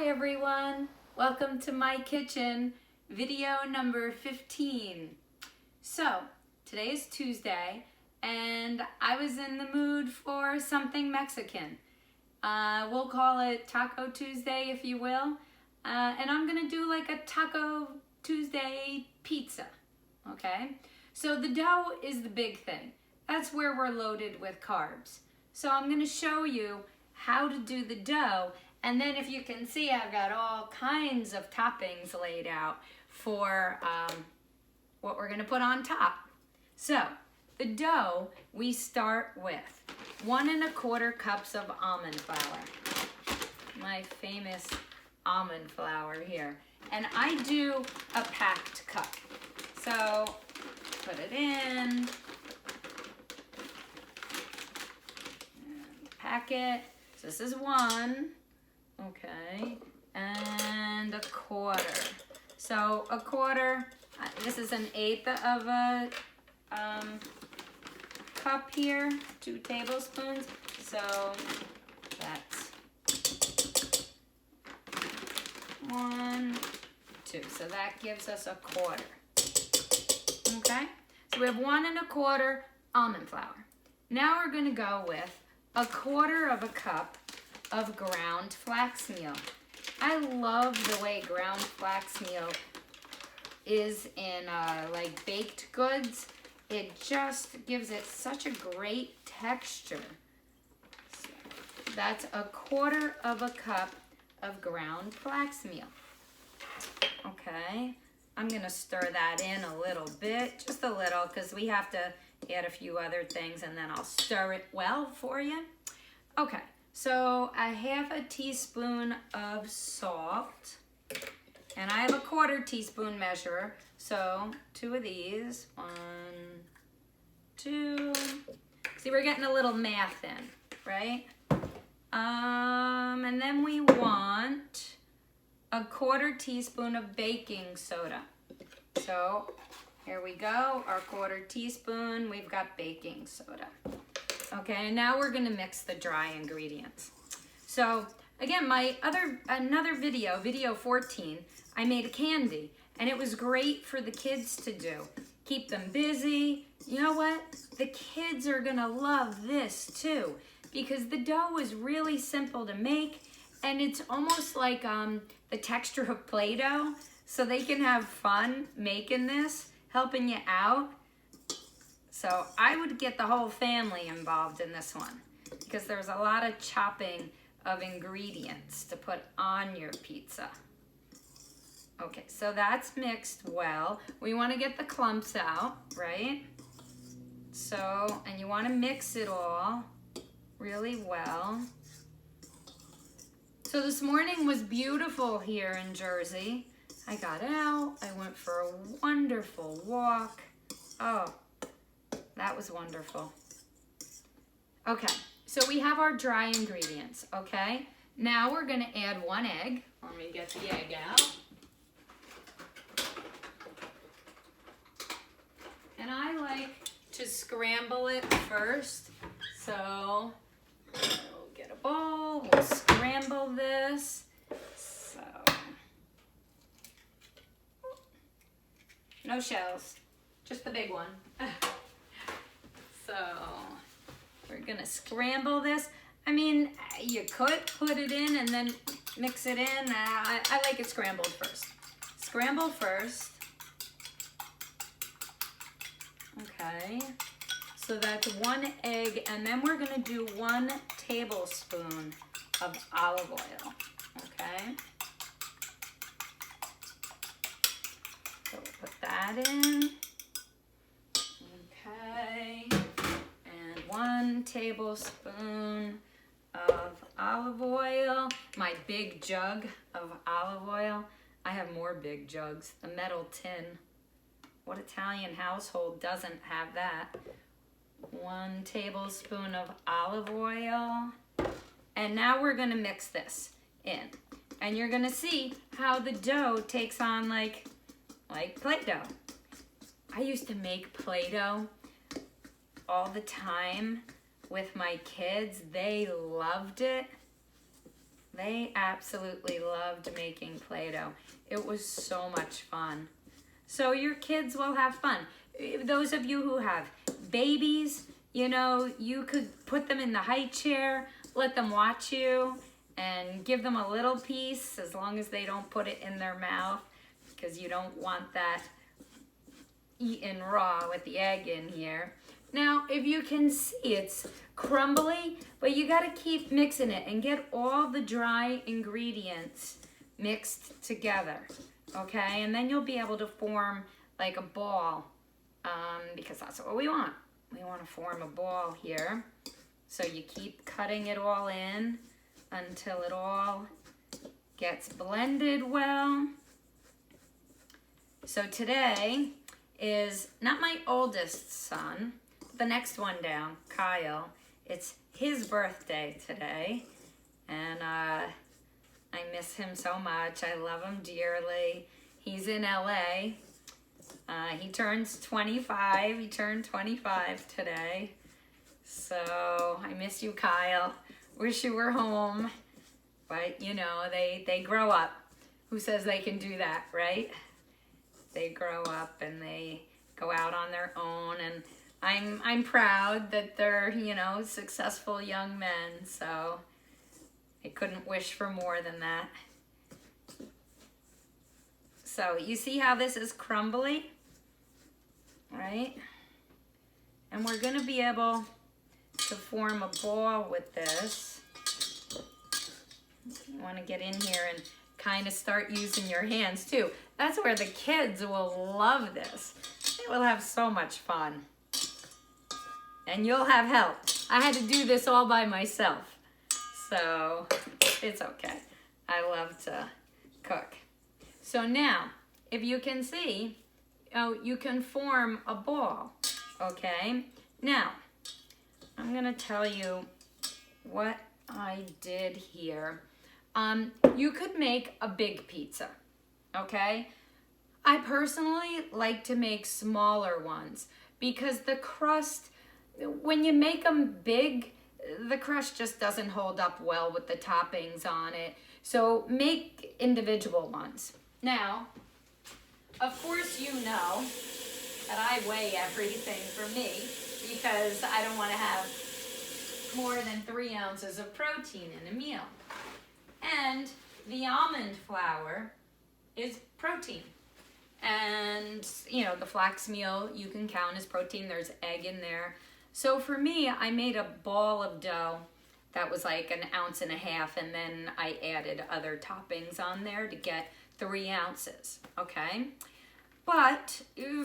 Hi everyone, welcome to my kitchen, video number 15. So, today is Tuesday and I was in the mood for something Mexican. We'll call it Taco Tuesday if you will. And I'm gonna do like a Taco Tuesday pizza, okay? So the dough is the big thing. That's where we're loaded with carbs. So I'm gonna show you how to do the dough. And then if you can see, I've got all kinds of toppings laid out for what we're gonna put on top. So the dough, we start with 1 1/4 cups of almond flour. My famous almond flour here. And I do a packed cup. So put it in, and pack it. So this is 1. Okay, and 1/4. So 1/4, this is 1/8 of a cup here, 2 tablespoons. So that's 1, 2. So that gives us 1/4. Okay, so we have 1 1/4 almond flour. Now we're gonna go with 1/4 cup of ground flax meal. I love the way ground flax meal is in like baked goods. It just gives it such a great texture. So that's 1/4 cup of ground flax meal. Okay, I'm gonna stir that in a little bit, just a little, because we have to add a few other things and then I'll stir it well for you. Okay. So I have a teaspoon of salt, and I have a 1/4 teaspoon measure. So 2 of these, 1, 2. See, we're getting a little math in, right? And then we want a 1/4 teaspoon of baking soda. So here we go, our 1/4 teaspoon, we've got baking soda. Okay, now we're gonna mix the dry ingredients. So again, another video 14, I made a candy and it was great for the kids to do. Keep them busy. You know what? The kids are gonna love this too because the dough is really simple to make and it's almost like the texture of Play-Doh, so they can have fun making this, helping you out. So I would get the whole family involved in this one because there's a lot of chopping of ingredients to put on your pizza. Okay, so that's mixed well. We want to get the clumps out, right? So, and you want to mix it all really well. So this morning was beautiful here in Jersey. I got out, I went for a wonderful walk. Oh, that was wonderful. Okay, so we have our dry ingredients, okay? Now we're gonna add 1 egg. Let me get the egg out. And I like to scramble it first. So we'll get a bowl, we'll scramble this. So, no shells, just the big one. So we're gonna scramble this. I mean, you could put it in and then mix it in. I like it scrambled first. Scramble first. Okay, so that's 1 egg, and then we're gonna do 1 tablespoon of olive oil, okay? So we'll put that in. Okay, and 1 tablespoon of olive oil. My big jug of olive oil. I have more big jugs. The metal tin. What Italian household doesn't have that? 1 tablespoon of olive oil. And now we're gonna mix this in. And you're gonna see how the dough takes on like Play-Doh. I used to make Play-Doh all the time with my kids. They loved it. They absolutely loved making Play-Doh. It was so much fun. So your kids will have fun. Those of you who have babies, you know, you could put them in the high chair, let them watch you, and give them a little piece as long as they don't put it in their mouth, because you don't want that eaten raw with the egg in here. Now, if you can see, it's crumbly, but you got to keep mixing it and get all the dry ingredients mixed together, okay? And then you'll be able to form like a ball, because that's what we want. We want to form a ball here. So you keep cutting it all in until it all gets blended well. So today is not my oldest son, the next one down, Kyle. It's his birthday today, and I miss him so much. I love him dearly. He's in LA. He turns 25. He turned 25 today. So I miss you, Kyle. Wish you were home. But, you know, they grow up. Who says they can do that, right? They grow up and they go out on their own. And I'm proud that they're, you know, successful young men. So I couldn't wish for more than that. So you see how this is crumbly, right? And we're gonna be able to form a ball with this. You wanna get in here and kind of start using your hands too. That's where the kids will love this. They will have so much fun. And you'll have help. I had to do this all by myself. So it's okay. I love to cook. So now, if you can see, you can form a ball, okay? Now, I'm gonna tell you what I did here. You could make a big pizza, okay? I personally like to make smaller ones because the crust, when you make them big, the crust just doesn't hold up well with the toppings on it. So make individual ones. Now, of course you know that I weigh everything for me because I don't want to have more than 3 ounces of protein in a meal. And the almond flour is protein. And, you know, the flax meal you can count as protein. There's egg in there. So for me, I made a ball of dough that was like 1.5 ounces, and then I added other toppings on there to get 3 ounces, okay? But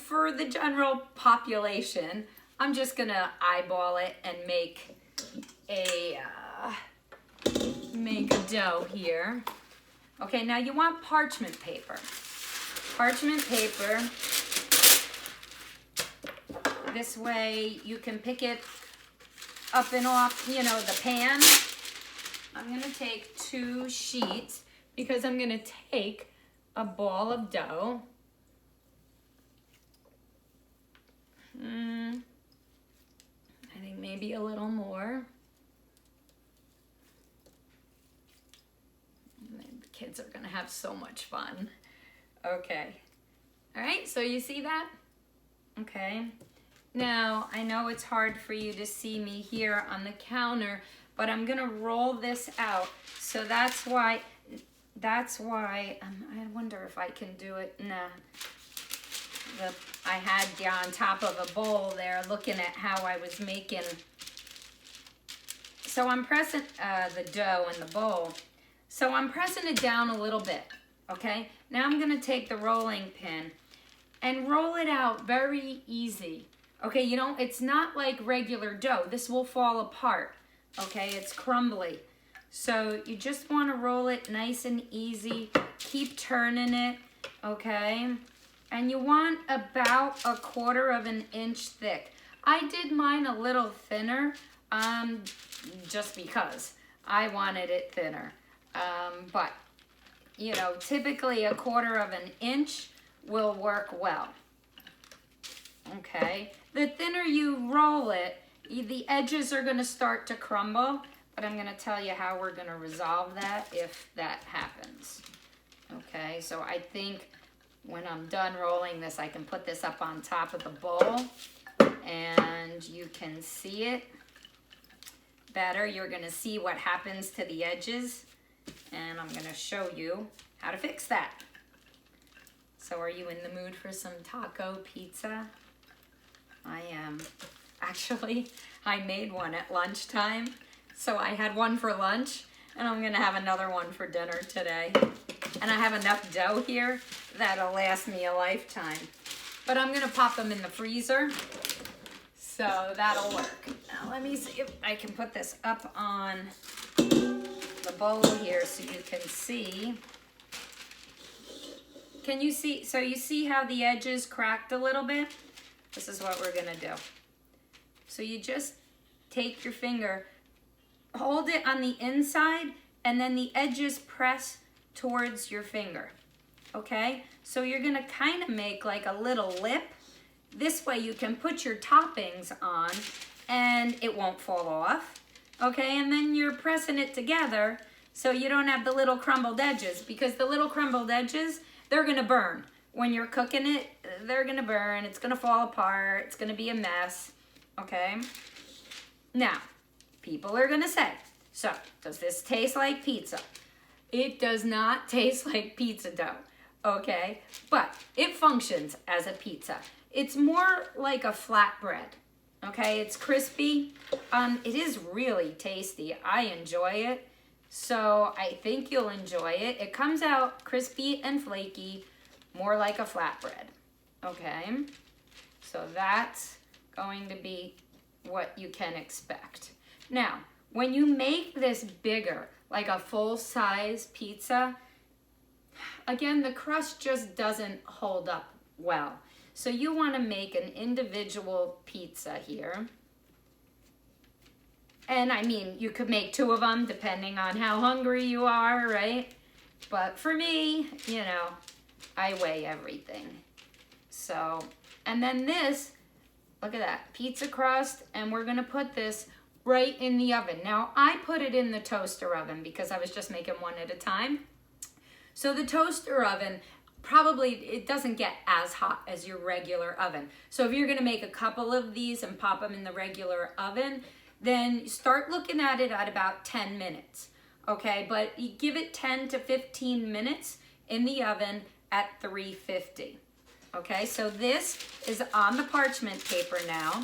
for the general population, I'm just gonna eyeball it and make a dough here. Okay, now you want parchment paper. Parchment paper. This way you can pick it up and off, you know, the pan. I'm gonna take 2 sheets because I'm gonna take a ball of dough. I think maybe a little more. The kids are gonna have so much fun. Okay. All right, so you see that? Okay. Now, I know it's hard for you to see me here on the counter, but I'm gonna roll this out. So that's why, I wonder if I can do it. Nah. I had you on top of a bowl there looking at how I was making. So I'm pressing the dough in the bowl. So I'm pressing it down a little bit, okay? Now I'm gonna take the rolling pin and roll it out very easy. Okay, you know, it's not like regular dough. This will fall apart, okay? It's crumbly. So you just wanna roll it nice and easy. Keep turning it, okay? And you want about 1/4 inch thick. I did mine a little thinner, just because I wanted it thinner. But, you know, typically 1/4 inch will work well. Okay, the thinner you roll it, the edges are gonna start to crumble, but I'm gonna tell you how we're gonna resolve that if that happens. Okay, so I think when I'm done rolling this, I can put this up on top of the bowl and you can see it better. You're gonna see what happens to the edges, and I'm gonna show you how to fix that. So are you in the mood for some taco pizza? I am. Actually, I made one at lunchtime. So I had one for lunch, and I'm gonna have another one for dinner today. And I have enough dough here that'll last me a lifetime. But I'm gonna pop them in the freezer, so that'll work. Now let me see if I can put this up on the bowl here so you can see. Can you see? So you see how the edges cracked a little bit? This is what we're gonna do. So you just take your finger, hold it on the inside, and then the edges press towards your finger, okay? So you're gonna kind of make like a little lip. This way you can put your toppings on and it won't fall off, okay? And then you're pressing it together so you don't have the little crumbled edges, because the little crumbled edges, they're gonna burn. When you're cooking it, they're gonna burn, it's gonna fall apart, it's gonna be a mess, okay? Now, people are gonna say, so does this taste like pizza? It does not taste like pizza dough, okay? But it functions as a pizza. It's more like a flatbread, okay? It's crispy. It is really tasty. I enjoy it. So I think you'll enjoy it. It comes out crispy and flaky, more like a flatbread, okay? So that's going to be what you can expect. Now, when you make this bigger, like a full-size pizza, again, the crust just doesn't hold up well. So you want to make an individual pizza here. And I mean, you could make 2 of them depending on how hungry you are, right? But for me, you know, I weigh everything. So, and then this, look at that, pizza crust, and we're gonna put this right in the oven. Now, I put it in the toaster oven because I was just making one at a time. So the toaster oven, probably, it doesn't get as hot as your regular oven. So if you're gonna make a couple of these and pop them in the regular oven, then start looking at it at about 10 minutes, okay? But you give it 10 to 15 minutes in the oven at 350, okay? So this is on the parchment paper now,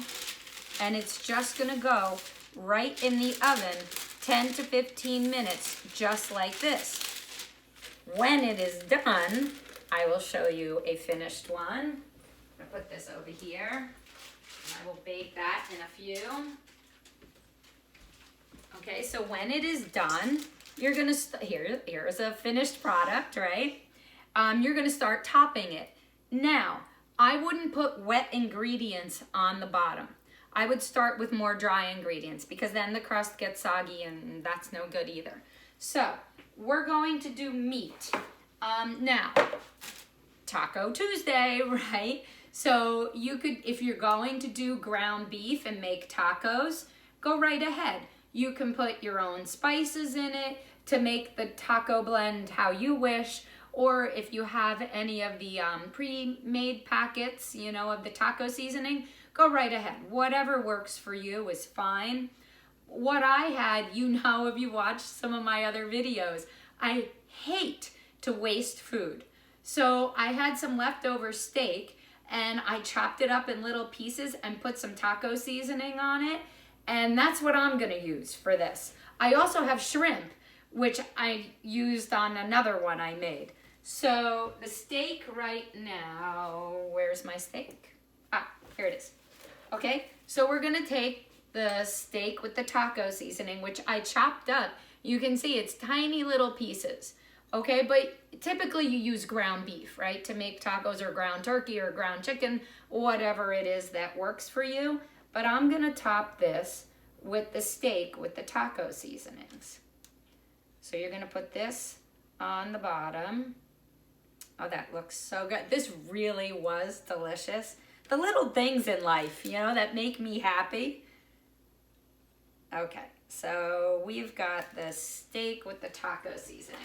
and it's just gonna go right in the oven 10 to 15 minutes, just like this. When it is done, I will show you a finished one. I'm gonna put this over here. I will bake that in a few. Okay, so when it is done, you're gonna, here's a finished product, right? You're gonna start topping it. Now, I wouldn't put wet ingredients on the bottom. I would start with more dry ingredients because then the crust gets soggy and that's no good either. So, we're going to do meat. Now, Taco Tuesday, right? So you could, if you're going to do ground beef and make tacos, go right ahead. You can put your own spices in it to make the taco blend how you wish, or if you have any of the pre-made packets, you know, of the taco seasoning, go right ahead. Whatever works for you is fine. What I had, you know, if you watched some of my other videos, I hate to waste food. So I had some leftover steak and I chopped it up in little pieces and put some taco seasoning on it. And that's what I'm gonna use for this. I also have shrimp, which I used on another one I made. So the steak right now, where's my steak? Ah, here it is. Okay, so we're gonna take the steak with the taco seasoning, which I chopped up. You can see it's tiny little pieces. Okay, but typically you use ground beef, right? To make tacos, or ground turkey or ground chicken, whatever it is that works for you. But I'm gonna top this with the steak with the taco seasonings. So you're gonna put this on the bottom. Oh, that looks so good. This really was delicious. The little things in life, you know, that make me happy. Okay, So we've got the steak with the taco seasoning.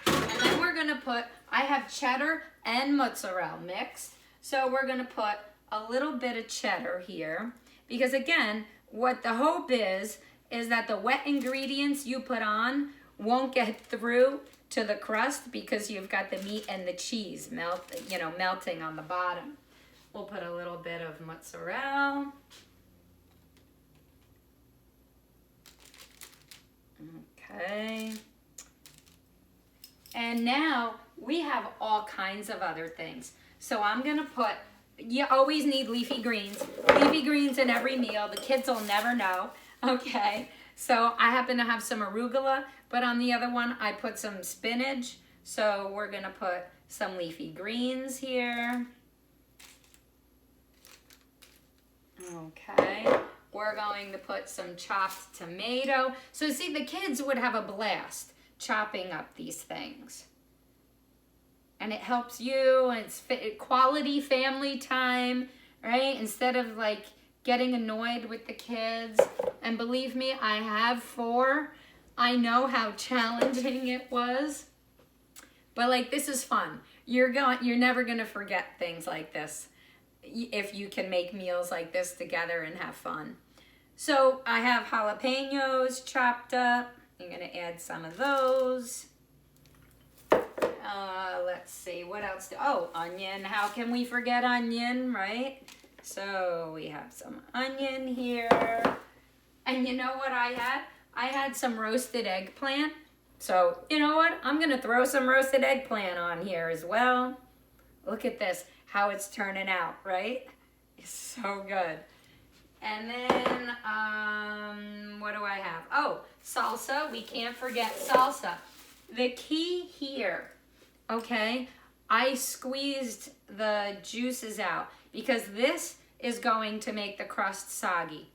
And then we're gonna put, I have cheddar and mozzarella mixed. So we're gonna put a little bit of cheddar here. Because again, what the hope is that the wet ingredients you put on won't get through to the crust because you've got the meat and the cheese melting on the bottom. We'll put a little bit of mozzarella. Okay. And now we have all kinds of other things. So I'm gonna put, you always need leafy greens. Leafy greens in every meal. The kids will never know. Okay. So I happen to have some arugula, but on the other one I put some spinach. So we're gonna put some leafy greens here. Okay. We're going to put some chopped tomato. So see, the kids would have a blast chopping up these things. And it helps you, and it's quality family time, right? Instead of like getting annoyed with the kids. And believe me, I have 4. I know how challenging it was. But like, this is fun. You're never gonna forget things like this if you can make meals like this together and have fun. So I have jalapenos chopped up. I'm gonna add some of those. Let's see, what else? Oh, onion. How can we forget onion, right? So we have some onion here. And you know what I had? I had some roasted eggplant. So you know what? I'm gonna throw some roasted eggplant on here as well. Look at this, how it's turning out, right? It's so good. And then, what do I have? Oh, salsa. We can't forget salsa. The key here, okay, I squeezed the juices out because this is going to make the crust soggy.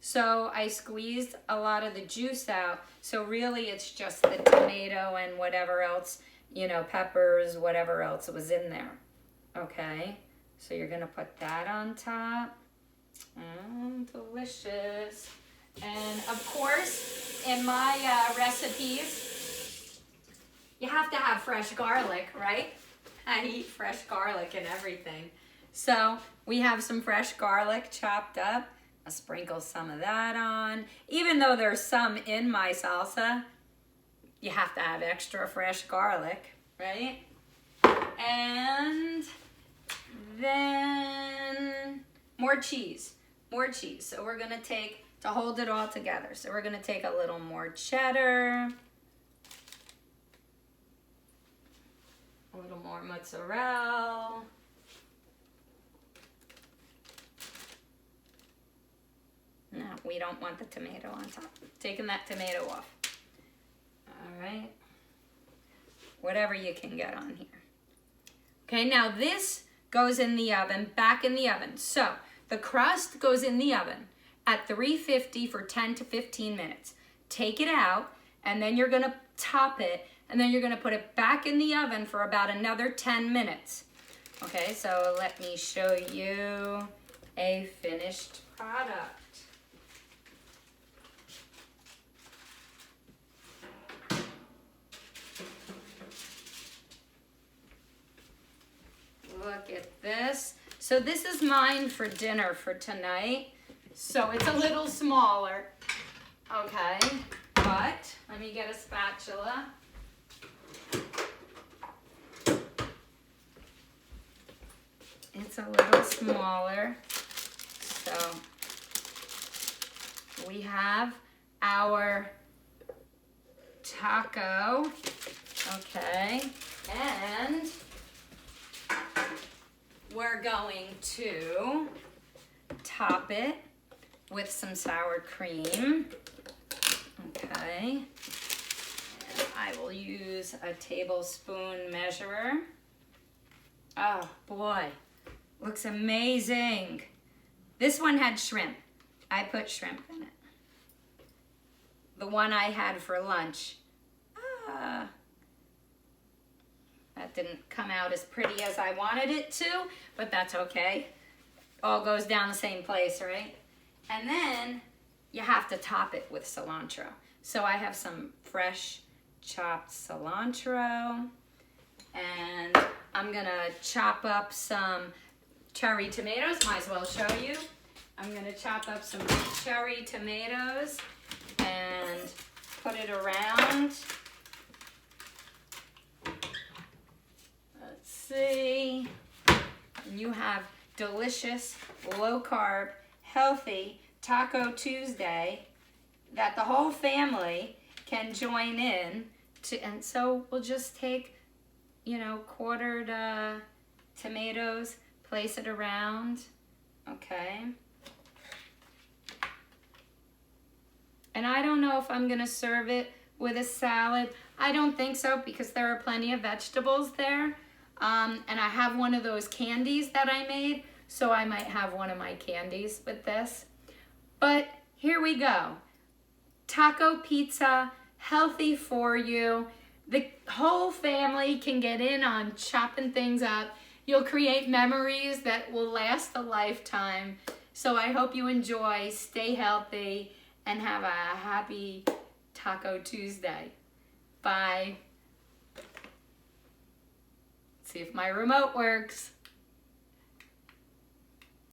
So I squeezed a lot of the juice out. So really it's just the tomato and whatever else, peppers, whatever else was in there. Okay, so you're gonna put that on top. Delicious. And of course, in my recipes, you have to have fresh garlic, right? I eat fresh garlic and everything. So we have some fresh garlic chopped up. I'll sprinkle some of that on. Even though there's some in my salsa, you have to have extra fresh garlic, right? And then more cheese. So we're gonna take, to hold it all together, so we're gonna take a little more cheddar, a little more mozzarella, no, we don't want the tomato on top. Taking that tomato off. All right, whatever you can get on here. Okay, now this goes in the oven, back in the oven. So the crust goes in the oven at 350 for 10 to 15 minutes. Take it out, and then you're gonna top it, and then you're gonna put it back in the oven for about another 10 minutes. Okay, so let me show you a finished product. Look at this. So this is mine for dinner for tonight. So it's a little smaller, okay? But let me get a spatula. It's a little smaller. So we have our taco, okay? And we're going to top it with some sour cream. Okay. And I will use a tablespoon measurer. Oh boy, looks amazing. This one had shrimp. I put shrimp in it. The one I had for lunch, that didn't come out as pretty as I wanted it to, but that's okay. All goes down the same place, right? And then you have to top it with cilantro. So I have some fresh chopped cilantro, and I'm gonna chop up some cherry tomatoes. Might as well show you. I'm gonna chop up some cherry tomatoes and put it around. Let's see. And you have delicious, low carb, healthy Taco Tuesday that the whole family can join in to. And so we'll just take, you know, quartered tomatoes, place it around, okay? And I don't know if I'm gonna serve it with a salad. I don't think so, because there are plenty of vegetables there. And I have one of those candies that I made, so I might have one of my candies with this. But here we go. Taco pizza, healthy for you. The whole family can get in on chopping things up. You'll create memories that will last a lifetime. So I hope you enjoy, stay healthy, and have a happy Taco Tuesday. Bye. See if my remote works.